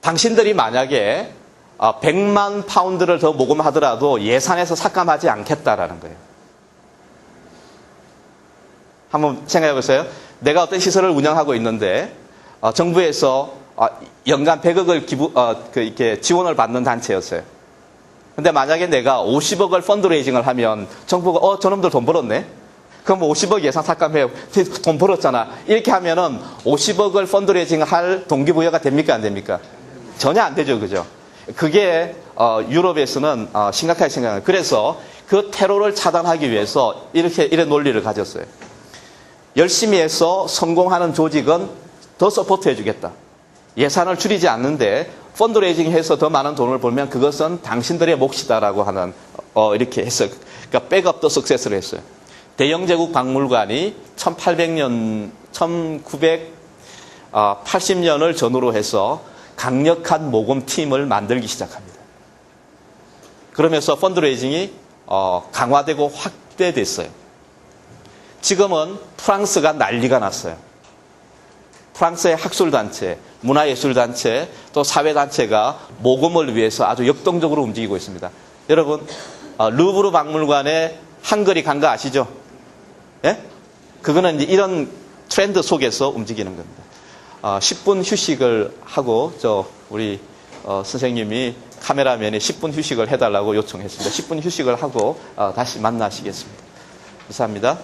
당신들이 만약에 100만 파운드를 더 모금하더라도 예산에서 삭감하지 않겠다라는 거예요. 한번 생각해 보세요. 내가 어떤 시설을 운영하고 있는데 정부에서 연간 100억을 이렇게 지원을 받는 단체였어요. 근데 만약에 내가 50억을 펀드레이징을 하면 정부가 저놈들 돈 벌었네? 그럼 50억 예산 삭감해요. 돈 벌었잖아. 이렇게 하면은 50억을 펀드레이징 할 동기부여가 됩니까? 안 됩니까? 전혀 안 되죠. 그죠? 그게 유럽에서는 심각하게 생각해요. 그래서 그 테러를 차단하기 위해서 이런 논리를 가졌어요. 열심히 해서 성공하는 조직은 더 서포트해 주겠다. 예산을 줄이지 않는데 펀드레이징 해서 더 많은 돈을 벌면 그것은 당신들의 몫이다라고 하는 이렇게 해서 그러니까 백업 더 석세스를 했어요. 대영제국 박물관이 1980년을 전후로 해서 강력한 모금팀을 만들기 시작합니다. 그러면서 펀드레이징이 강화되고 확대됐어요. 지금은 프랑스가 난리가 났어요. 프랑스의 학술단체, 문화예술단체, 또 사회단체가 모금을 위해서 아주 역동적으로 움직이고 있습니다. 여러분, 루브르 박물관에 한글이 간 거 아시죠? 예? 그거는 이제 이런 트렌드 속에서 움직이는 겁니다. 10분 휴식을 하고, 우리 선생님이 카메라맨에 10분 휴식을 해달라고 요청했습니다. 10분 휴식을 하고 다시 만나시겠습니다. 감사합니다.